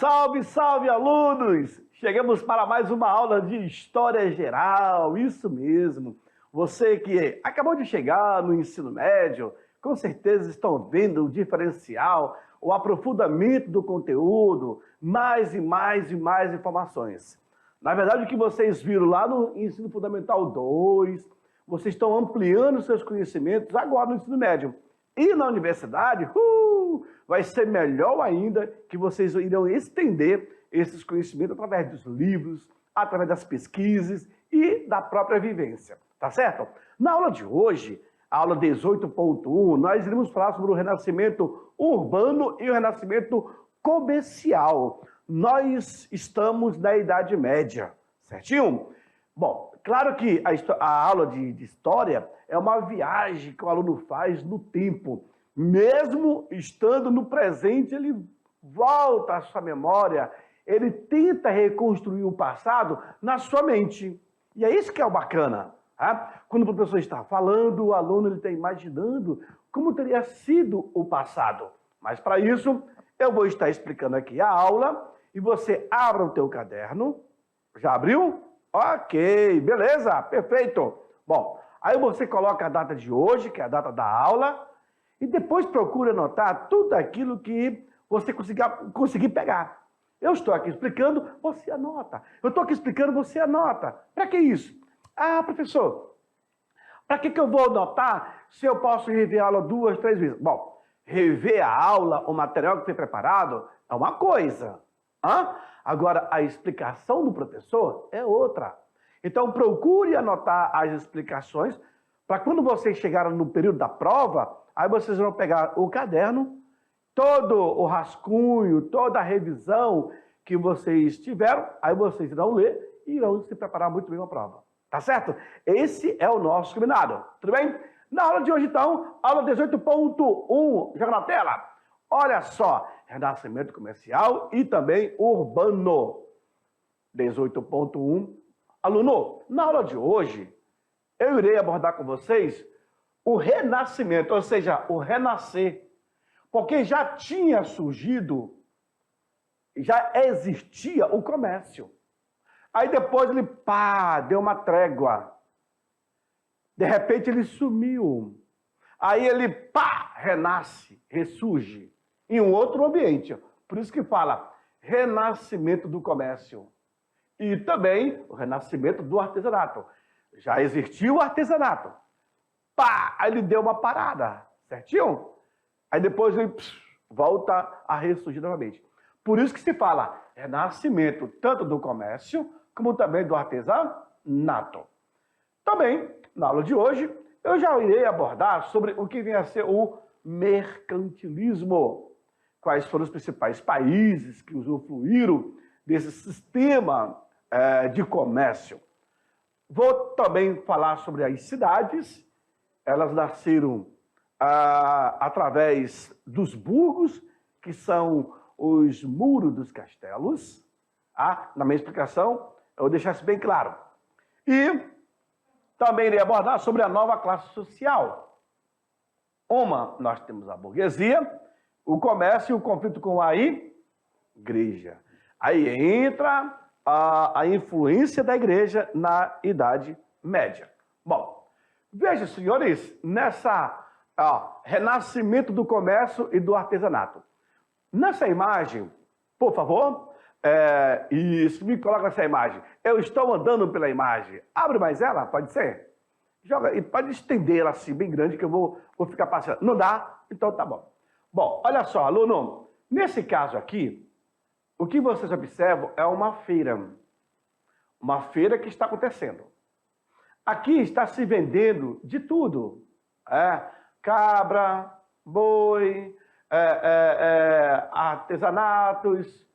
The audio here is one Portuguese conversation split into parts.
Salve, salve, alunos! Chegamos para mais uma aula de História Geral, isso mesmo. Você que acabou de chegar no ensino médio, com certeza estão vendo o diferencial, o aprofundamento do conteúdo, mais e mais e mais informações. Na verdade, o que vocês viram lá no Ensino Fundamental 2, vocês estão ampliando seus conhecimentos agora no ensino médio. E na universidade, vai ser melhor ainda que vocês irão estender esses conhecimentos através dos livros, através das pesquisas e da própria vivência, tá certo? Na aula de hoje, a aula 18.1, nós iremos falar sobre o renascimento urbano e o renascimento comercial. Nós estamos na Idade Média, certinho? Bom, claro que a aula de história é uma viagem que o aluno faz no tempo. Mesmo estando no presente, ele volta à sua memória, ele tenta reconstruir o passado na sua mente. E é isso que é o bacana. Tá? Quando o professor está falando, o aluno está imaginando como teria sido o passado. Mas para isso, eu vou estar explicando aqui a aula e você abra o teu caderno. Já abriu? Ok, beleza, perfeito. Bom, aí você coloca a data de hoje, que é a data da aula, e depois procura anotar tudo aquilo que você conseguir pegar. Eu estou aqui explicando, você anota. Eu estou aqui explicando, você anota. Para que isso? Ah, professor, para que eu vou anotar se eu posso rever a aula 2, 3 vezes? Bom, rever a aula, o material que foi preparado, é uma coisa. Agora, a explicação do professor é outra. Então, procure anotar as explicações para quando vocês chegarem no período da prova, aí vocês vão pegar o caderno, todo o rascunho, toda a revisão que vocês tiveram, aí vocês irão ler e irão se preparar muito bem para a prova. Tá certo? Esse é o nosso combinado. Tudo bem? Na aula de hoje, então, aula 18.1, joga na tela. Olha só, renascimento comercial e também urbano. 18.1. Aluno, na aula de hoje, eu irei abordar com vocês o renascimento, ou seja, o renascer. Porque já tinha surgido, já existia o comércio. Aí depois ele, deu uma trégua. De repente ele sumiu. Aí ele, renasce, ressurge em um outro ambiente. Por isso que fala renascimento do comércio. E também o renascimento do artesanato. Já existiu o artesanato. Aí ele deu uma parada, certinho? Aí depois ele volta a ressurgir novamente. Por isso que se fala renascimento tanto do comércio como também do artesanato. Também, na aula de hoje, eu já irei abordar sobre o que vem a ser o mercantilismo. Quais foram os principais países que usufruíram desse sistema de comércio. Vou também falar sobre as cidades. Elas nasceram através dos burgos, que são os muros dos castelos. Na minha explicação, eu vou deixar isso bem claro. E também irei abordar sobre a nova classe social. Nós temos a burguesia, o comércio e o conflito com a igreja. Aí entra a influência da igreja na Idade Média. Bom, veja, senhores, nessa renascimento do comércio e do artesanato. Nessa imagem, por favor, isso, me coloca nessa imagem. Eu estou andando pela imagem. Abre mais ela, pode ser? Joga e pode estender ela assim, bem grande, que eu vou ficar passando. Não dá? Então tá bom. Bom, olha só, aluno. Nesse caso aqui, o que vocês observam é uma feira. Uma feira que está acontecendo. Aqui está se vendendo de tudo. Cabra, boi, artesanatos,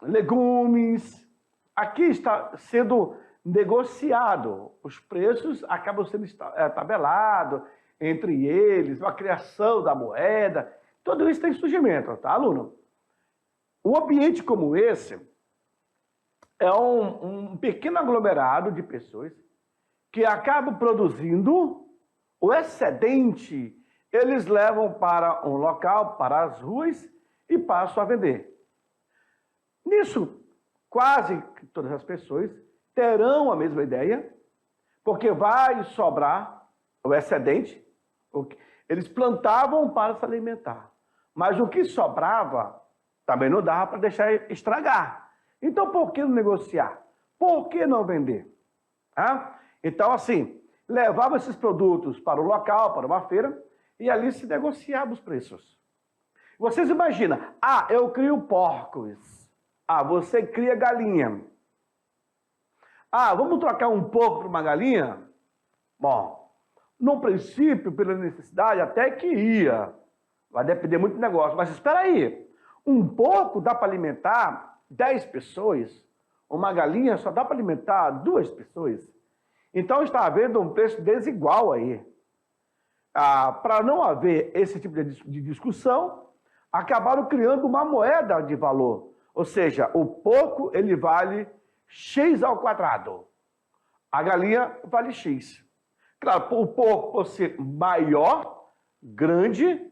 legumes. Aqui está sendo negociado. Os preços acabam sendo tabelados entre eles, a criação da moeda. Tudo isso tem surgimento, tá, aluno? Um ambiente como esse é um pequeno aglomerado de pessoas que acabam produzindo o excedente. Eles levam para um local, para as ruas, e passam a vender. Nisso, quase todas as pessoas terão a mesma ideia, porque vai sobrar o excedente. Eles plantavam para se alimentar, mas o que sobrava também não dava para deixar estragar. Então, por que não negociar? Por que não vender? Então, assim, levava esses produtos para o local, para uma feira, e ali se negociava os preços. Vocês imaginam, eu crio porcos. Você cria galinha. Vamos trocar um porco por uma galinha? Bom, no princípio, pela necessidade, até que ia. Vai depender muito do negócio. Mas espera aí. Um porco dá para alimentar 10 pessoas. Uma galinha só dá para alimentar 2 pessoas. Então está havendo um preço desigual aí. Para não haver esse tipo de discussão, acabaram criando uma moeda de valor. Ou seja, o porco ele vale X ao quadrado. A galinha vale X. Claro, o porco, por ser maior, grande,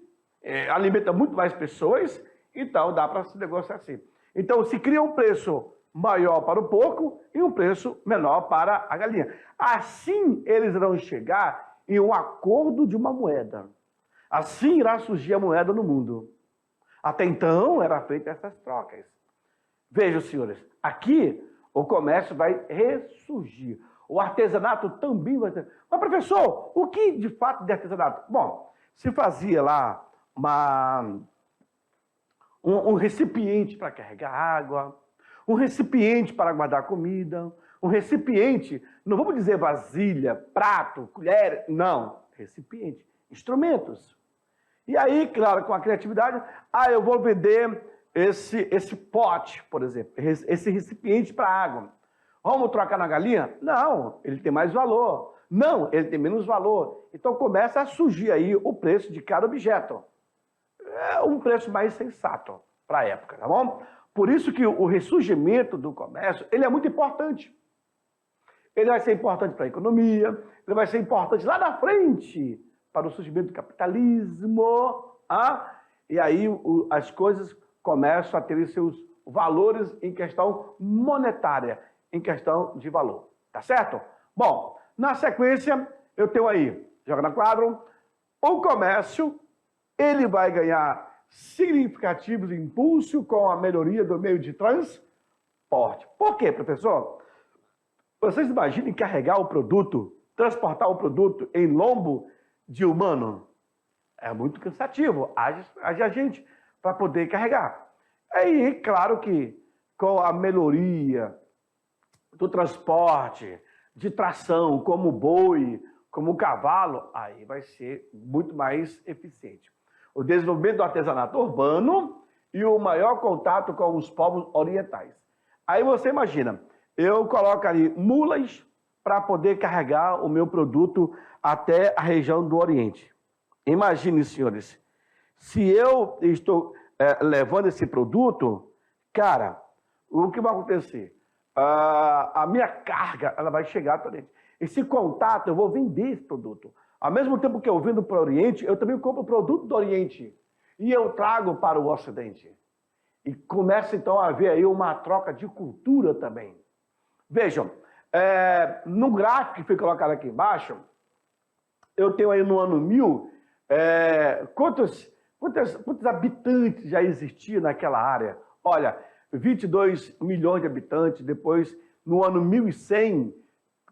alimenta muito mais pessoas, então dá para se negociar assim. Então se cria um preço maior para o porco e um preço menor para a galinha. Assim eles irão chegar em um acordo de uma moeda. Assim irá surgir a moeda no mundo. Até então eram feitas essas trocas. Vejam, senhores, aqui o comércio vai ressurgir. O artesanato também vai ter. Mas, professor, o que de fato de artesanato? Bom, se fazia lá um recipiente para carregar água, um recipiente para guardar comida, um recipiente, não vamos dizer vasilha, prato, colher, não, recipiente, instrumentos. E aí, claro, com a criatividade, eu vou vender esse pote, por exemplo, esse recipiente para água. Vamos trocar na galinha? Não, ele tem mais valor. Não, ele tem menos valor. Então começa a surgir aí o preço de cada objeto. É um preço mais sensato para a época, tá bom? Por isso que o ressurgimento do comércio, ele é muito importante. Ele vai ser importante para a economia, ele vai ser importante lá na frente para o surgimento do capitalismo. E aí as coisas começam a ter seus valores em questão monetária, em questão de valor. Tá certo? Bom, na sequência, eu tenho aí, joga no quadro, o comércio, ele vai ganhar significativos impulso com a melhoria do meio de transporte. Por quê, professor? Vocês imaginem carregar o produto, transportar o produto em lombo de humano? É muito cansativo, haja gente para poder carregar. Aí, claro que com a melhoria do transporte, de tração, como o boi, como o cavalo, aí vai ser muito mais eficiente. O desenvolvimento do artesanato urbano e o maior contato com os povos orientais. Aí você imagina, eu coloco ali mulas para poder carregar o meu produto até a região do Oriente. Imagine, senhores, se eu estou levando esse produto, cara, o que vai acontecer? A minha carga ela vai chegar para o Oriente. Esse contato, eu vou vender esse produto. Ao mesmo tempo que eu vendo para o Oriente, eu também compro o produto do Oriente. E eu trago para o Ocidente. E começa então a haver aí uma troca de cultura também. Vejam, no gráfico que foi colocado aqui embaixo, eu tenho aí no ano 1000, quantos habitantes já existiam naquela área? Olha, 22 milhões de habitantes, depois no ano 1100,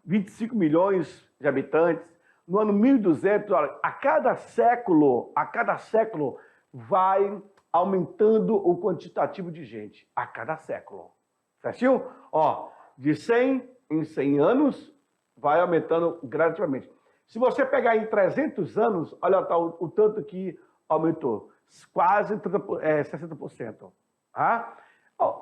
25 milhões de habitantes, no ano 1200, olha, a cada século vai aumentando o quantitativo de gente, a cada século, certinho? Ó, de 100 em 100 anos, vai aumentando gradativamente. Se você pegar em 300 anos, olha o tanto que aumentou, quase 60%.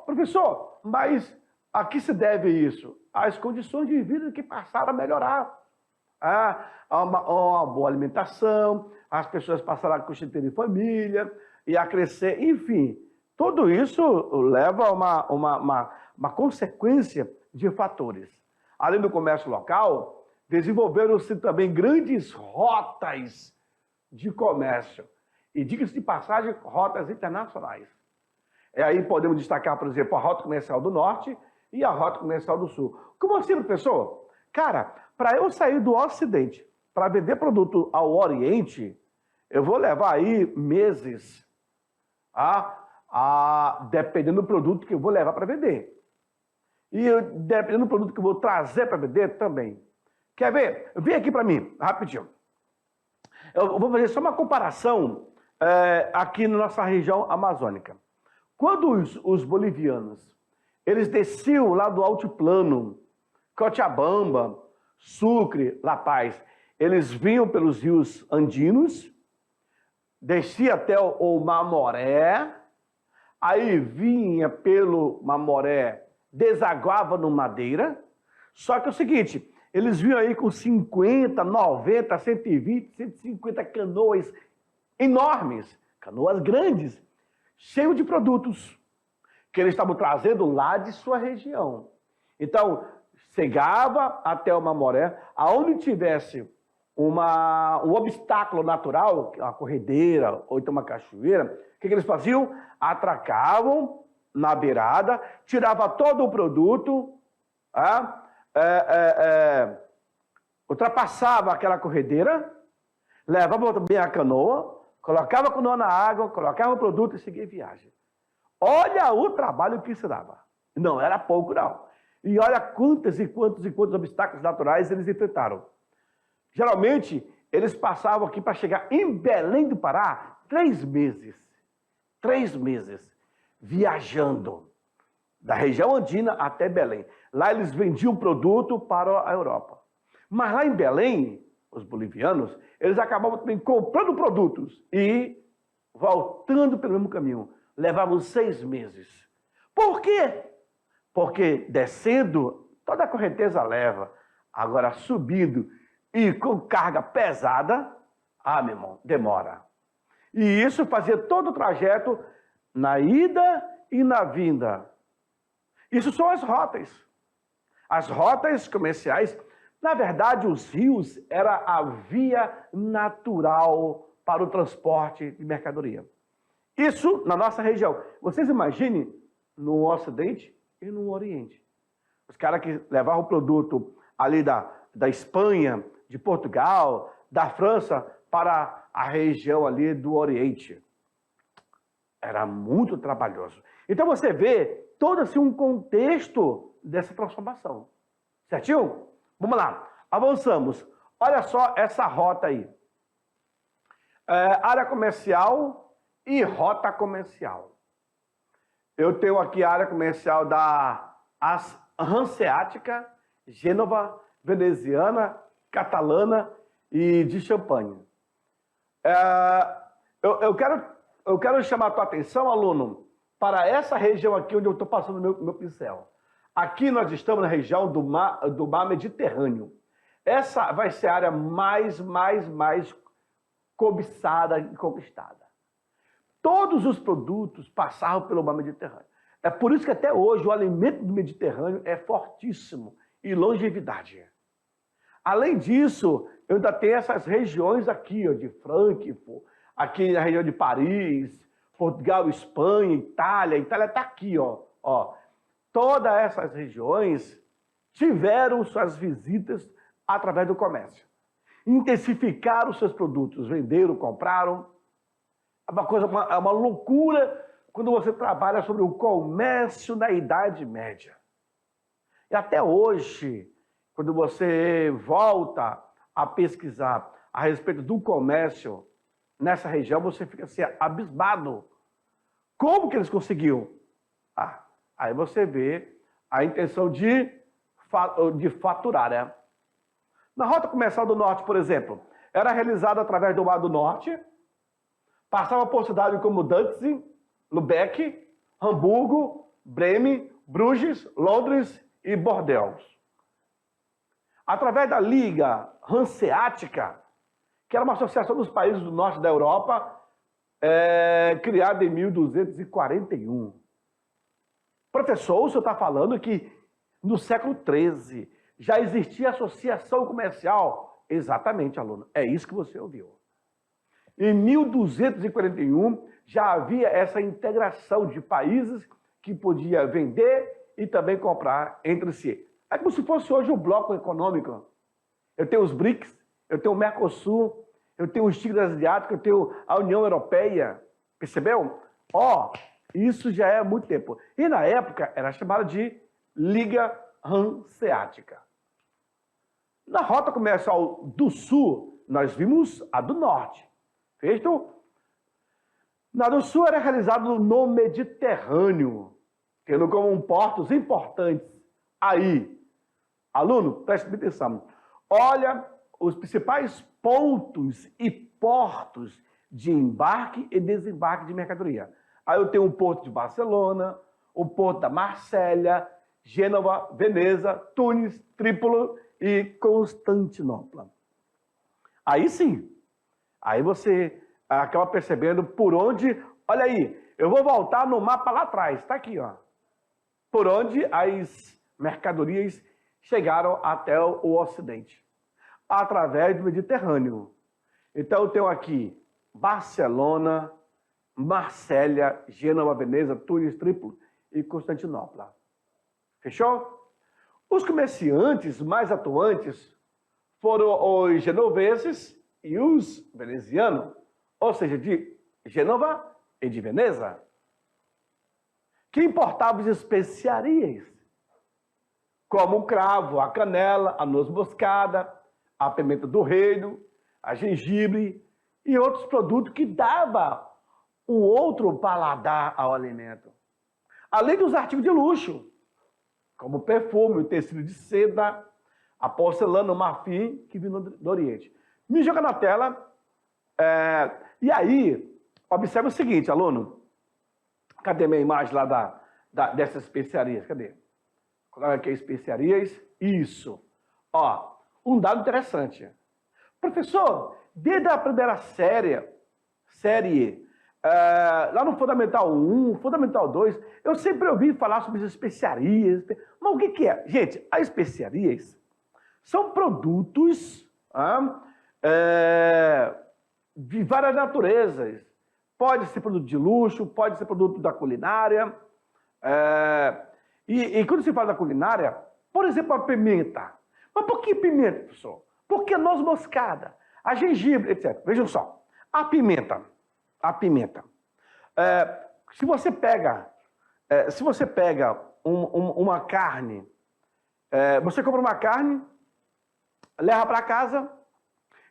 Professor, mas a que se deve isso? As condições de vida que passaram a melhorar. Uma boa alimentação, as pessoas passaram a constituir família e a crescer, enfim. Tudo isso leva a uma consequência de fatores. Além do comércio local, desenvolveram-se também grandes rotas de comércio. E, diga-se de passagem, rotas internacionais. E aí podemos destacar, por exemplo, a Rota Comercial do Norte e a Rota Comercial do Sul. Como assim, professor? Cara, para eu sair do Ocidente para vender produto ao Oriente, eu vou levar aí meses, dependendo do produto que eu vou levar para vender. E dependendo do produto que eu vou trazer para vender também. Quer ver? Vem aqui para mim, rapidinho. Eu vou fazer só uma comparação aqui na nossa região amazônica. Quando os bolivianos, eles desciam lá do altiplano, Cochabamba, Sucre, La Paz, eles vinham pelos rios andinos, descia até o Mamoré, aí vinha pelo Mamoré, desaguava no Madeira, só que é o seguinte, eles vinham aí com 50, 90, 120, 150 canoas enormes, canoas grandes, cheias de produtos que eles estavam trazendo lá de sua região. Então, chegava até o Mamoré, aonde tivesse um obstáculo natural, uma corredeira ou então uma cachoeira, o que eles faziam? Atracavam na beirada, tirava todo o produto, ultrapassava aquela corredeira, levava também a canoa, colocava a canoa na água, colocava o produto e seguia viagem. Olha o trabalho que isso dava. Não era pouco, não. E olha quantos e quantos obstáculos naturais eles enfrentaram. Geralmente, eles passavam aqui para chegar em Belém do Pará 3 meses. 3 meses viajando da região andina até Belém. Lá eles vendiam produto para a Europa. Mas lá em Belém, os bolivianos, eles acabavam também comprando produtos e voltando pelo mesmo caminho. Levavam 6 meses. Por quê? Porque descendo, toda a correnteza leva. Agora subindo e com carga pesada, meu irmão, demora. E isso fazia todo o trajeto na ida e na vinda. Isso são as rotas. As rotas comerciais, na verdade, os rios era a via natural para o transporte de mercadoria. Isso na nossa região. Vocês imaginem no Ocidente e no Oriente. Os caras que levavam o produto ali da Espanha, de Portugal, da França, para a região ali do Oriente. Era muito trabalhoso. Então você vê todo assim um contexto dessa transformação. Certinho? Vamos lá, avançamos. Olha só essa rota aí. Área comercial e rota comercial. Eu tenho aqui a área comercial da Hanseática, Gênova, Veneziana, Catalana e de Champagne. Eu quero chamar a tua atenção, aluno, para essa região aqui onde eu estou passando meu pincel. Aqui nós estamos na região do mar Mediterrâneo. Essa vai ser a área mais cobiçada e conquistada. Todos os produtos passavam pelo mar Mediterrâneo. É por isso que até hoje o alimento do Mediterrâneo é fortíssimo e longevidade. Além disso, eu ainda tenho essas regiões aqui, de Frankfurt, aqui na região de Paris, Portugal, Espanha, Itália. Itália está aqui, ó. Todas essas regiões tiveram suas visitas através do comércio. Intensificaram seus produtos, venderam, compraram. É uma loucura quando você trabalha sobre o comércio na Idade Média. E até hoje, quando você volta a pesquisar a respeito do comércio nessa região, você fica assim, abismado. Como que eles conseguiam? Aí você vê a intenção de faturar, né? Na Rota Comercial do Norte, por exemplo, era realizada através do Mar do Norte, passava por cidades como Danzig, Lübeck, Hamburgo, Bremen, Bruges, Londres e Bordeaux. Através da Liga Hanseática, que era uma associação dos países do norte da Europa, criada em 1241. Professor, o senhor está falando que no século XIII já existia associação comercial? Exatamente, aluno. É isso que você ouviu. Em 1241, já havia essa integração de países que podia vender e também comprar entre si. É como se fosse hoje o bloco econômico. Eu tenho os BRICS, eu tenho o Mercosul, eu tenho os tigres asiáticos, eu tenho a União Europeia. Percebeu? Isso já é há muito tempo. E na época era chamada de Liga Hanseática. Na rota comercial do sul, nós vimos a do norte. Feito? Na do sul era realizado no Mediterrâneo, tendo como portos importantes. Aí, aluno, preste atenção. Olha os principais pontos e portos de embarque e desembarque de mercadoria. Aí eu tenho o porto de Barcelona, o porto da Marsella, Gênova, Veneza, Tunis, Trípoli e Constantinopla. Aí sim, aí você acaba percebendo por onde... Olha aí, eu vou voltar no mapa lá atrás, está aqui, ó. Por onde as mercadorias chegaram até o Ocidente. Através do Mediterrâneo. Então eu tenho aqui Barcelona, Marsella, Gênova, Veneza, Tunis, Trípoli e Constantinopla. Fechou? Os comerciantes mais atuantes foram os genoveses e os venezianos, ou seja, de Gênova e de Veneza, que importavam as especiarias, como o cravo, a canela, a noz moscada, a pimenta do reino, a gengibre e outros produtos que davam um outro paladar ao alimento. Além dos artigos de luxo, como o perfume, o tecido de seda, a porcelana, o marfim, que vinha do Oriente. Me joga na tela. E aí, observe o seguinte, aluno. Cadê minha imagem lá dessas especiarias? Cadê? Coloca aqui especiarias. Isso. Um dado interessante. Professor, desde a primeira série, lá no Fundamental 1, Fundamental 2, eu sempre ouvi falar sobre as especiarias. Mas o que é? Gente, as especiarias são produtos de várias naturezas. Pode ser produto de luxo, pode ser produto da culinária. E quando se fala da culinária, por exemplo, a pimenta. Mas por que pimenta, professor? Por que noz moscada? A gengibre, etc. Vejam só. A pimenta. Se você pega uma carne, você compra uma carne, leva para casa,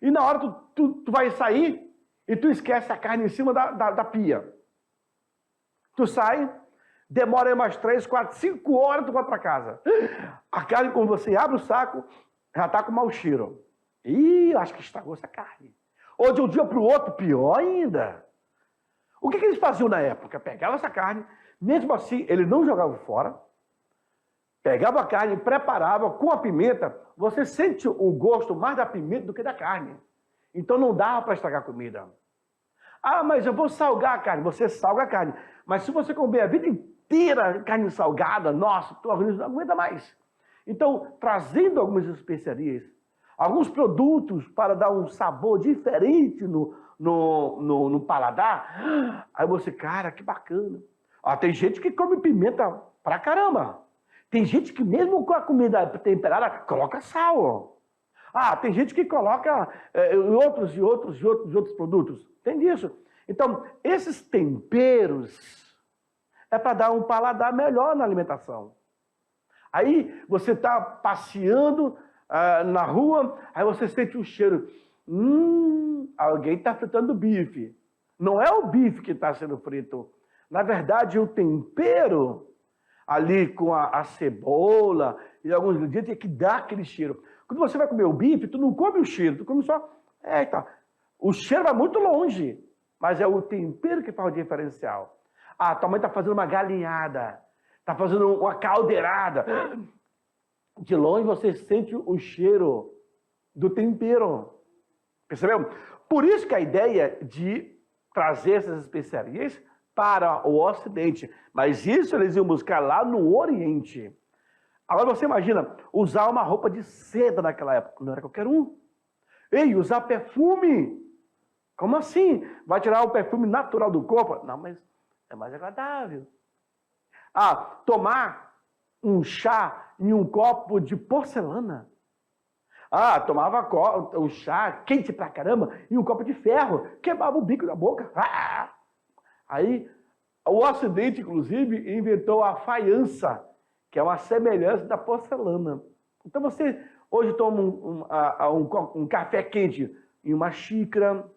e na hora tu vai sair e tu esquece a carne em cima da pia. Tu sai, demora aí umas 3, 4, 5 horas, tu vai para casa. A carne, quando você abre o saco, já está com mau cheiro. Ih, eu acho que estragou essa carne. Ou de um dia para o outro, pior ainda. O que eles faziam na época? Pegavam essa carne, mesmo assim, eles não jogavam fora, pegava a carne, preparava com a pimenta, você sente o gosto mais da pimenta do que da carne. Então não dava para estragar a comida. Mas eu vou salgar a carne. Você salga a carne. Mas se você comer a vida inteira carne salgada, nossa, o teu organismo não aguenta mais. Então, trazendo algumas especiarias, alguns produtos para dar um sabor diferente no paladar, aí você, cara, que bacana. Tem gente que come pimenta pra caramba. Tem gente que mesmo com a comida temperada, coloca sal. Tem gente que coloca outros produtos. Tem disso. Então, esses temperos é para dar um paladar melhor na alimentação. Aí você está passeando na rua, aí você sente o cheiro. Alguém está fritando bife. Não é o bife que está sendo frito. Na verdade, o tempero ali com a cebola e alguns ingredientes é que dá aquele cheiro. Quando você vai comer o bife, tu não come o cheiro, tu come só... O cheiro vai muito longe, mas é o tempero que faz o diferencial. Tua mãe está fazendo uma galinhada, está fazendo uma caldeirada. De longe você sente o cheiro do tempero. Percebeu? Por isso que a ideia de trazer essas especiarias para o Ocidente. Mas isso eles iam buscar lá no Oriente. Agora você imagina, usar uma roupa de seda naquela época. Não era qualquer um. Usar perfume. Como assim? Vai tirar o perfume natural do corpo? Não, mas é mais agradável. Ah, tomar um chá em um copo de porcelana. Ah, tomava o chá quente pra caramba em um copo de ferro. Queimava o bico da boca. Ah! Aí, o Ocidente, inclusive, inventou a faiança, que é uma semelhança da porcelana. Então, você hoje toma um café quente em uma xícara,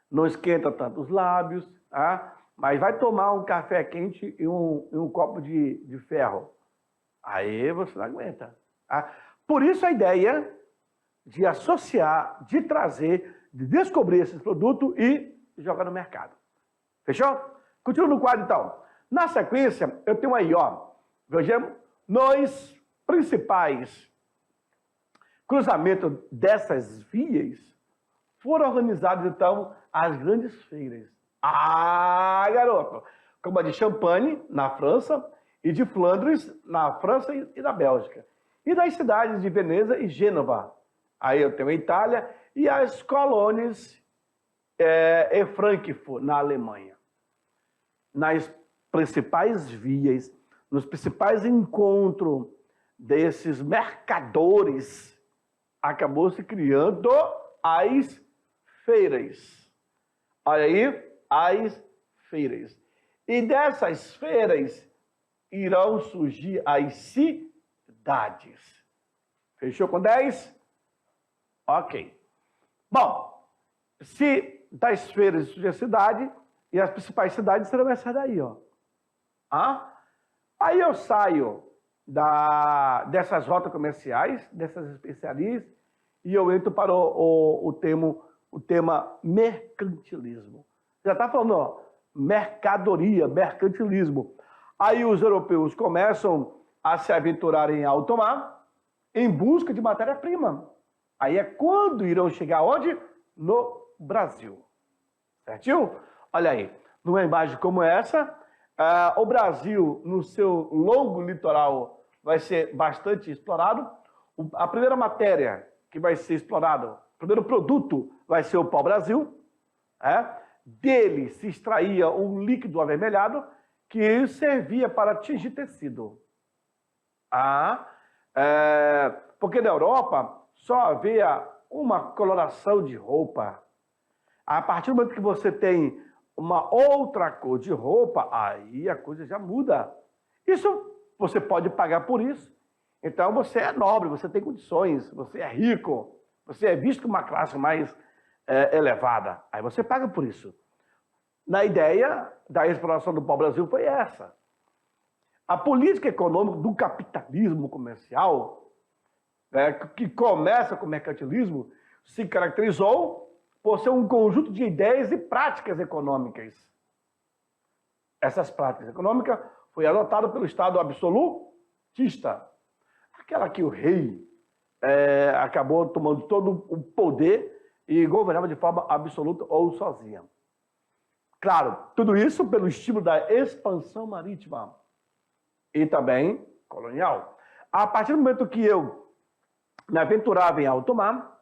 não esquenta tanto os lábios, tá? Mas vai tomar um café quente em um copo de ferro. Aí você não aguenta. Tá? Por isso a ideia de associar, de trazer, de descobrir esses produtos e jogar no mercado. Fechou? Continua no quadro, então. Na sequência, eu tenho aí, ó, vejamos, nos principais cruzamentos dessas vias, foram organizadas, então, as grandes feiras. Ah, garoto! Como a de Champagne, na França, e de Flandres, na França e na Bélgica. E das cidades de Veneza e Gênova. Aí eu tenho a Itália e as colônias em Frankfurt, na Alemanha. Nas principais vias, nos principais encontros desses mercadores, acabou se criando as feiras. Olha aí, as feiras. E dessas feiras irão surgir as cidades. Fechou com 10? Ok. Bom, se das feiras surgir a cidade, e as principais cidades serão essas daí, ó. Aí eu saio dessas rotas comerciais, dessas especiarias, e eu entro para o tema mercantilismo. Já está falando, ó, mercadoria, mercantilismo. Aí os europeus começam a se aventurar em alto mar em busca de matéria-prima. Aí é quando irão chegar onde? No Brasil. Certinho? Olha aí, numa imagem como essa, o Brasil, no seu longo litoral, vai ser bastante explorado. A primeira matéria que vai ser explorada, o primeiro produto vai ser o pau-brasil. Dele se extraía um líquido avermelhado que servia para tingir tecido. Porque na Europa só havia uma coloração de roupa. A partir do momento que você tem uma outra cor de roupa, aí a coisa já muda. Isso você pode pagar por isso. Então você é nobre, você tem condições, você é rico, você é visto como uma classe mais elevada. Aí você paga por isso. Na ideia da exploração do pau-brasil foi essa. A política econômica do capitalismo comercial, que começa com o mercantilismo, se caracterizou por ser um conjunto de ideias e práticas econômicas. Essas práticas econômicas foi adotada pelo Estado absolutista. Aquela que o rei acabou tomando todo o poder e governava de forma absoluta ou sozinha. Claro, tudo isso pelo estímulo da expansão marítima e também colonial. A partir do momento que eu me aventurava em alto mar,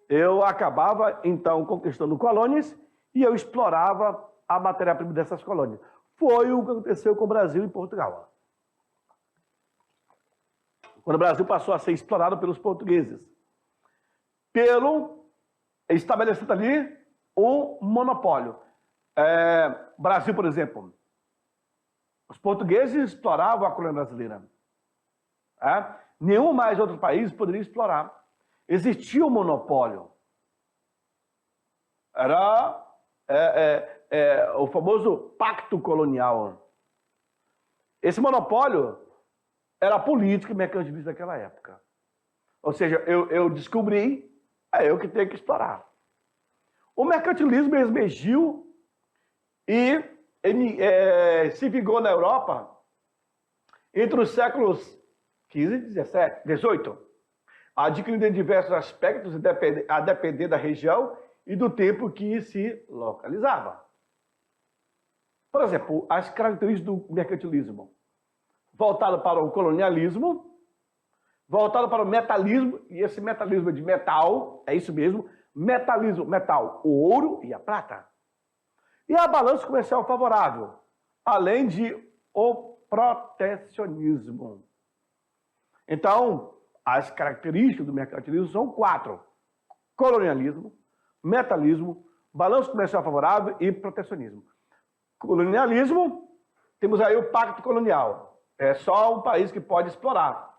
eu acabava, então, conquistando colônias e eu explorava a matéria-prima dessas colônias. Foi o que aconteceu com o Brasil e Portugal. Quando o Brasil passou a ser explorado pelos portugueses, estabelecendo ali um monopólio. Brasil, por exemplo, os portugueses exploravam a colônia brasileira. Nenhum mais outro país poderia explorar. Existia um monopólio. Era o famoso pacto colonial. Esse monopólio era política e mercantilista naquela época. Ou seja, eu descobri, é eu que tenho que explorar. O mercantilismo emergiu e se vigorou na Europa entre os séculos XV, XVII, XVIII, adquirindo em diversos aspectos a depender da região e do tempo que se localizava. Por exemplo, as características do mercantilismo. Voltado para o colonialismo, voltado para o metalismo, e esse metalismo é de metal, é isso mesmo, Metalismo, metal, o ouro e a prata. E a balança comercial favorável, além de o protecionismo. Então, as características do mercantilismo são 4. Colonialismo, metalismo, balanço comercial favorável e protecionismo. Colonialismo, temos aí o pacto colonial. É só um país que pode explorar.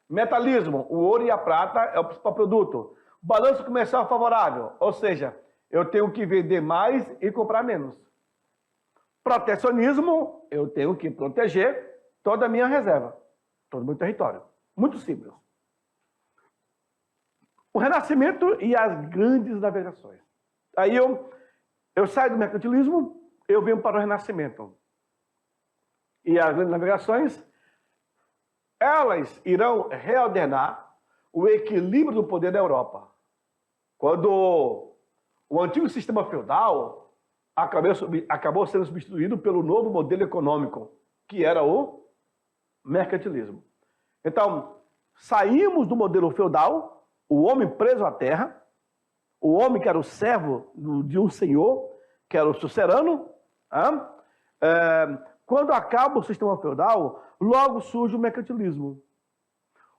Metalismo, o ouro e a prata é o principal produto. Balanço comercial favorável, ou seja, eu tenho que vender mais e comprar menos. Protecionismo, eu tenho que proteger toda a minha reserva, todo o meu território. Muito simples. O Renascimento e as grandes navegações. Aí eu saio do mercantilismo, eu venho para o Renascimento. E as grandes navegações, elas irão reordenar o equilíbrio do poder da Europa. Quando o antigo sistema feudal acabou sendo substituído pelo novo modelo econômico, que era o mercantilismo. Então, saímos do modelo feudal, o homem preso à terra, o homem que era o servo de um senhor, que era o sucerano. Quando acaba o sistema feudal, logo surge o mercantilismo.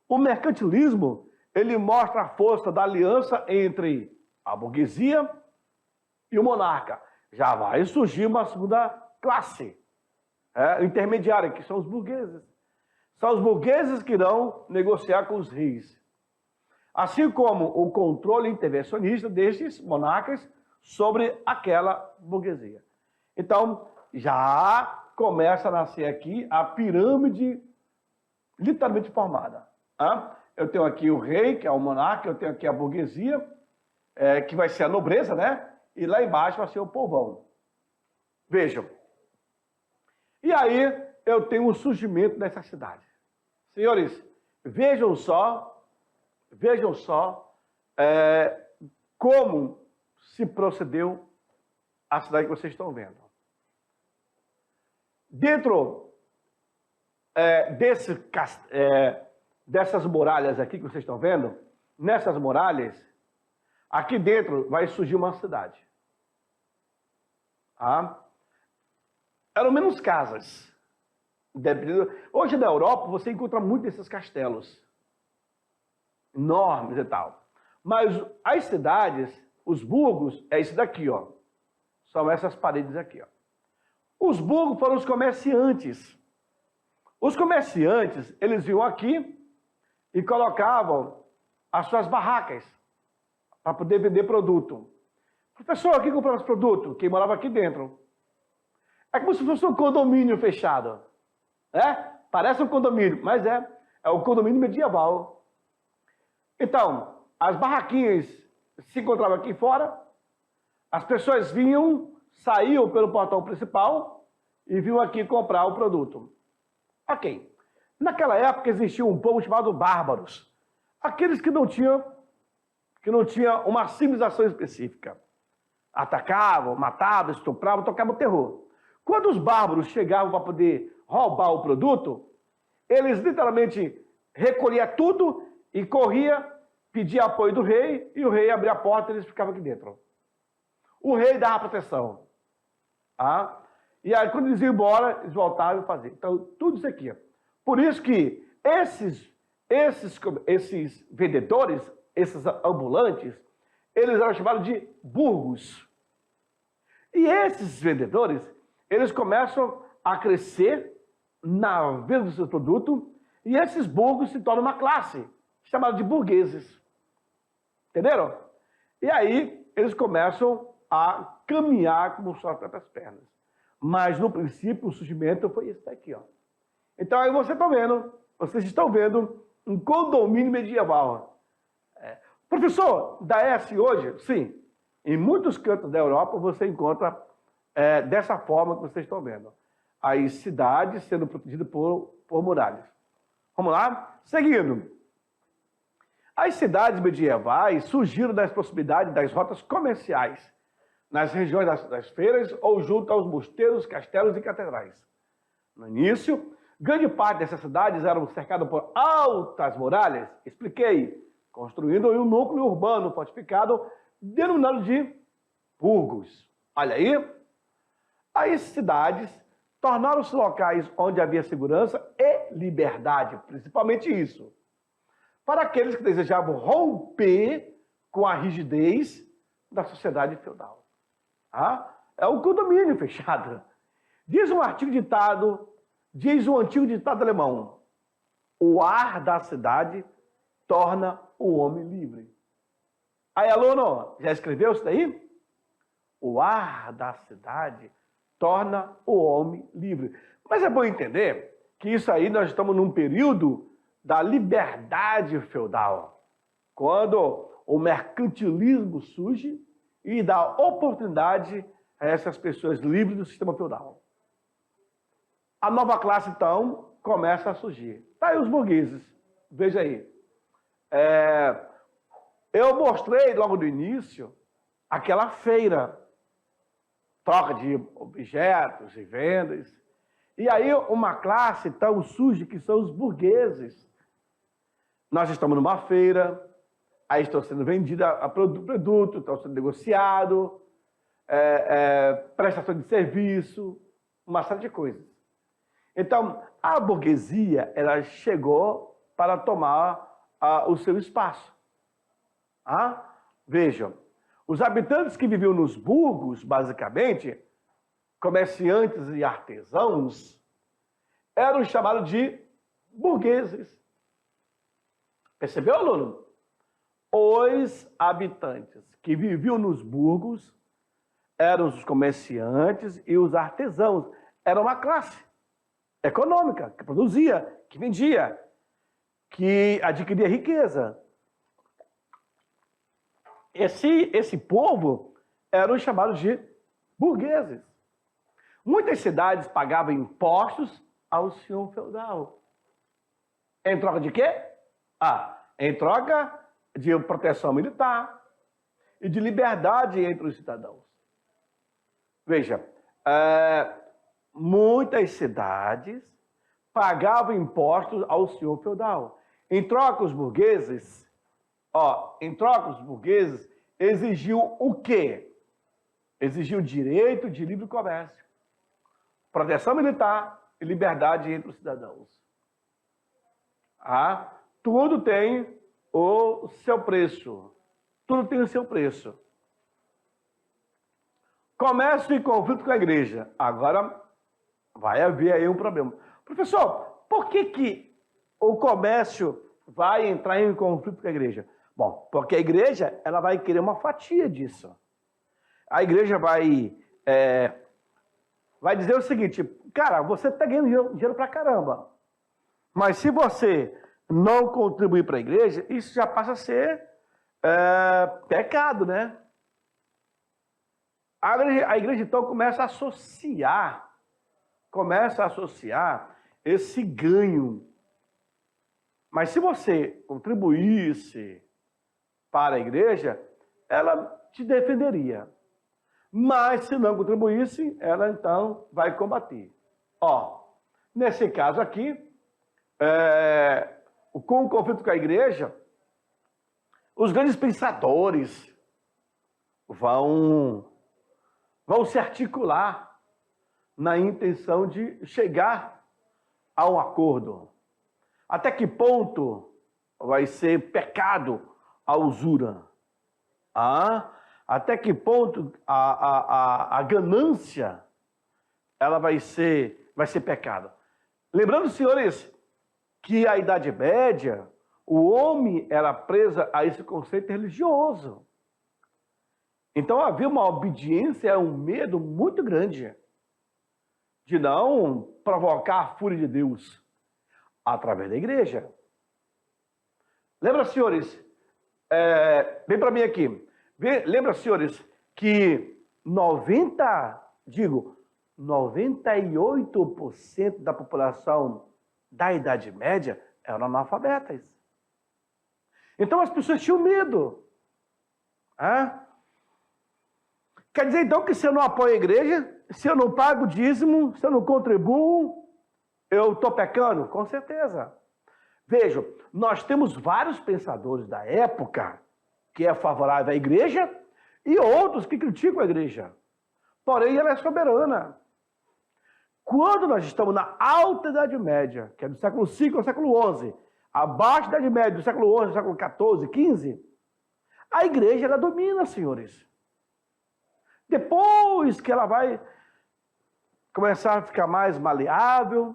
O mercantilismo, ele mostra a força da aliança entre a burguesia e o monarca. Já vai surgir uma segunda classe intermediária, que são os burgueses. São os burgueses que irão negociar com os reis. Assim como o controle intervencionista destes monarcas sobre aquela burguesia. Então, já começa a nascer aqui a pirâmide literalmente formada. Eu tenho aqui o rei, que é o monarca, eu tenho aqui a burguesia, que vai ser a nobreza, né? E lá embaixo vai ser o povão. Vejam. E aí eu tenho o surgimento dessa cidade. Senhores, vejam só como se procedeu a cidade que vocês estão vendo. Dentro dessas muralhas aqui que vocês estão vendo, nessas muralhas, aqui dentro vai surgir uma cidade. Eram menos casas. Hoje na Europa você encontra muito desses castelos enormes e tal. Mas as cidades, os burgos, é isso daqui, ó. São essas paredes aqui, ó. Os burgos foram os comerciantes. Os comerciantes, eles vinham aqui e colocavam as suas barracas para poder vender produto. Professor, quem comprava esse produto? Quem morava aqui dentro. É como se fosse um condomínio fechado. Parece um condomínio, mas é um condomínio medieval. Então, as barraquinhas se encontravam aqui fora, as pessoas vinham, saíam pelo portão principal e vinham aqui comprar o produto. Ok. Naquela época existia um povo chamado bárbaros. Aqueles que não tinham uma civilização específica. Atacavam, matavam, estupravam, tocavam terror. Quando os bárbaros chegavam para poder roubar o produto, eles literalmente recolhiam tudo e corria, pedia apoio do rei, e o rei abria a porta e eles ficavam aqui dentro. O rei dava proteção. E aí, quando eles iam embora, eles voltavam a fazer. Então, tudo isso aqui. Por isso que esses vendedores, esses ambulantes, eles eram chamados de burgos. E esses vendedores, eles começam a crescer na venda do seu produto, e esses burgos se tornam uma classe, chamada de burgueses. Entenderam? E aí, eles começam a caminhar como suas próprias pernas. Mas, no princípio, o surgimento foi esse daqui, ó. Então, aí vocês estão vendo um condomínio medieval. Professor, da S hoje? Sim. Em muitos cantos da Europa, você encontra dessa forma que vocês estão vendo. As cidades sendo protegidas por muralhas. Vamos lá? Seguindo. As cidades medievais surgiram das proximidades das rotas comerciais, nas regiões das feiras ou junto aos mosteiros, castelos e catedrais. No início, grande parte dessas cidades eram cercadas por altas muralhas, expliquei, construindo um núcleo urbano fortificado denominado de burgos. Olha aí, as cidades tornaram-se locais onde havia segurança e liberdade, principalmente isso, para aqueles que desejavam romper com a rigidez da sociedade feudal. É o condomínio fechado. Diz um antigo ditado alemão: o ar da cidade torna o homem livre. Aí, aluno, já escreveu isso daí? O ar da cidade torna o homem livre. Mas é bom entender que isso aí nós estamos num período da liberdade feudal, quando o mercantilismo surge e dá oportunidade a essas pessoas livres do sistema feudal. A nova classe, então, começa a surgir. Tá aí os burgueses. Veja aí. Eu mostrei logo no início aquela feira, troca de objetos e vendas. E aí uma classe então surge que são os burgueses. Nós estamos numa feira, aí estão sendo vendidos produto, estão sendo negociado, prestação de serviço, uma série de coisas. Então, a burguesia, ela chegou para tomar o seu espaço. Vejam, os habitantes que viviam nos burgos, basicamente, comerciantes e artesãos, eram chamados de burgueses. Percebeu, aluno? Os habitantes que viviam nos burgos eram os comerciantes e os artesãos. Era uma classe econômica que produzia, que vendia, que adquiria riqueza. Esse povo eram chamados de burgueses. Muitas cidades pagavam impostos ao senhor feudal. Em troca de quê? Em troca de proteção militar e de liberdade entre os cidadãos. Veja, muitas cidades pagavam impostos ao senhor feudal. Em troca, os burgueses exigiam o quê? Exigiam direito de livre comércio, proteção militar e liberdade entre os cidadãos. Tudo tem o seu preço. Tudo tem o seu preço. Comércio e conflito com a igreja. Agora vai haver aí um problema. Professor, por que o comércio vai entrar em conflito com a igreja? Bom, porque a igreja ela vai querer uma fatia disso. A igreja vai dizer o seguinte: cara, você está ganhando dinheiro pra caramba, mas se você não contribuir para a igreja, isso já passa a ser pecado, né? A igreja então começa a associar esse ganho. Mas se você contribuísse para a igreja, ela te defenderia. Mas se não contribuísse, ela então vai combater. Nesse caso aqui, com o conflito com a igreja, os grandes pensadores vão se articular na intenção de chegar a um acordo. Até que ponto vai ser pecado a usura? Até que ponto a ganância ela vai ser pecado? Lembrando, senhores, que a Idade Média, o homem era preso a esse conceito religioso. Então havia uma obediência, um medo muito grande de não provocar a fúria de Deus através da igreja. Lembra, senhores, vem para mim aqui. Lembra, senhores, que 98% da população da Idade Média eram analfabetas. Então as pessoas tinham medo. Quer dizer então que se eu não apoio a igreja, se eu não pago o dízimo, se eu não contribuo, eu estou pecando? Com certeza. Vejam, nós temos vários pensadores da época que é favorável à igreja, e outros que criticam a igreja. Porém, ela é soberana. Quando nós estamos na alta Idade Média, que é do século V ao século XI, abaixo da Idade Média, do século XI, do século XIV, XV, a igreja ela domina, senhores. Depois que ela vai começar a ficar mais maleável,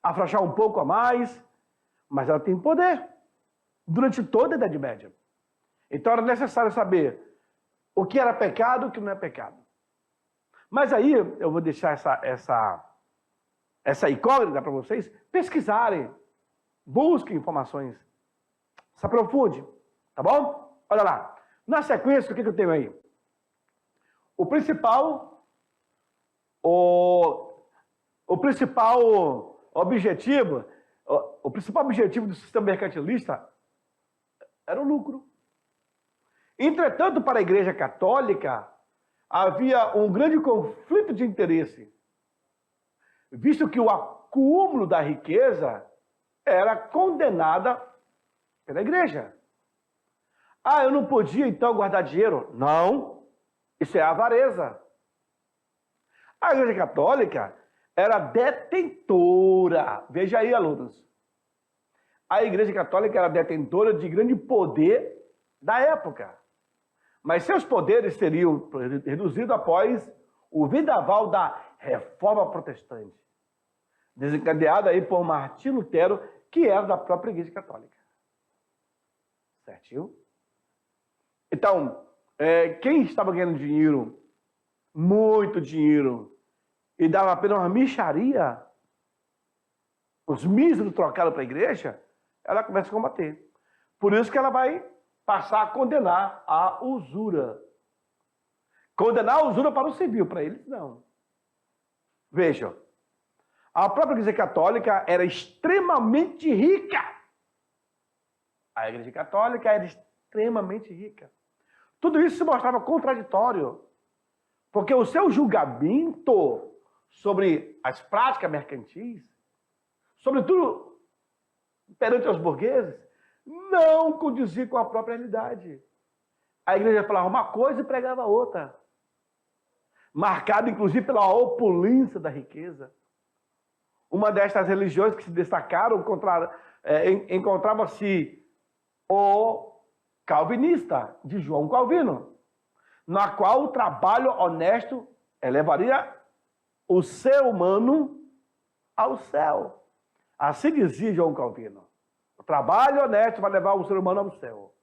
afrouxar um pouco a mais, mas ela tem poder durante toda a Idade Média. Então era necessário saber o que era pecado e o que não é pecado. Mas aí eu vou deixar essa incógnita para vocês pesquisarem, busquem informações, se aprofunde, tá bom? Olha lá, na sequência, o que eu tenho aí? O principal objetivo do sistema mercantilista era o lucro. Entretanto, para a Igreja Católica, havia um grande conflito de interesse, visto que o acúmulo da riqueza era condenada pela Igreja. Ah, eu não podia então guardar dinheiro? Não, isso é avareza. A Igreja Católica era detentora, veja aí, alunos, a Igreja Católica era detentora de grande poder da época. Mas seus poderes seriam reduzidos após o vendaval da Reforma Protestante, desencadeada aí por Martim Lutero, que era da própria Igreja Católica. Certinho? Então, quem estava ganhando dinheiro, muito dinheiro, e dava apenas uma mixaria, os míseros trocados para a igreja, ela começa a combater. Por isso que ela vai passar a condenar a usura. Condenar a usura para o civil, para eles não. Vejam, a própria Igreja Católica era extremamente rica. A Igreja Católica era extremamente rica. Tudo isso se mostrava contraditório, porque o seu julgamento sobre as práticas mercantis, sobretudo perante os burgueses, não condizia com a própria realidade. A igreja falava uma coisa e pregava outra, marcada inclusive pela opulência da riqueza. Uma destas religiões que se destacaram encontrava-se o calvinista, de João Calvino, na qual o trabalho honesto elevaria o ser humano ao céu. Assim dizia João Calvino. O trabalho honesto vai levar o ser humano ao céu.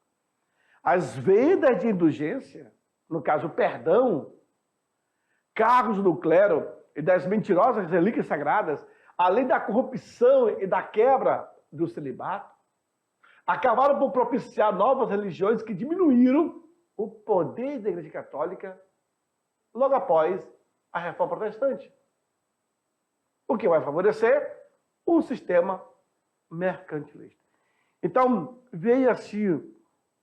As vendas de indulgência, no caso, perdão, cargos do clero e das mentirosas relíquias sagradas, além da corrupção e da quebra do celibato, acabaram por propiciar novas religiões que diminuíram o poder da Igreja Católica logo após a Reforma Protestante. O que vai favorecer o sistema mercantilista. Então, veio assim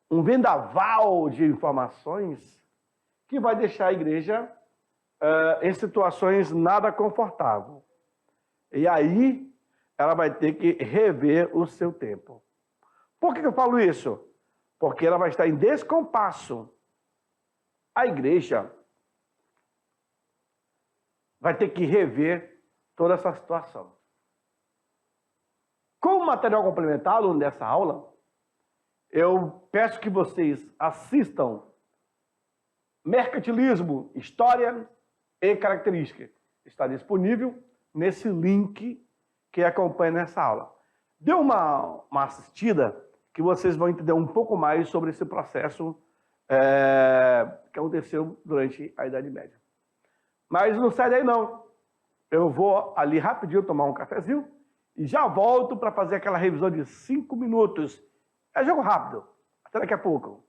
um vendaval de informações que vai deixar a igreja em situações nada confortáveis. E aí, ela vai ter que rever o seu tempo. Por que eu falo isso? Porque ela vai estar em descompasso. A igreja vai ter que rever toda essa situação. Como material complementar, aluno dessa aula, eu peço que vocês assistam Mercantilismo, História e Característica. Está disponível nesse link que acompanha nessa aula. Dê uma assistida que vocês vão entender um pouco mais sobre esse processo que aconteceu durante a Idade Média. Mas não sai daí não. Eu vou ali rapidinho tomar um cafezinho e já volto para fazer aquela revisão de 5 minutos. É jogo rápido. Até daqui a pouco.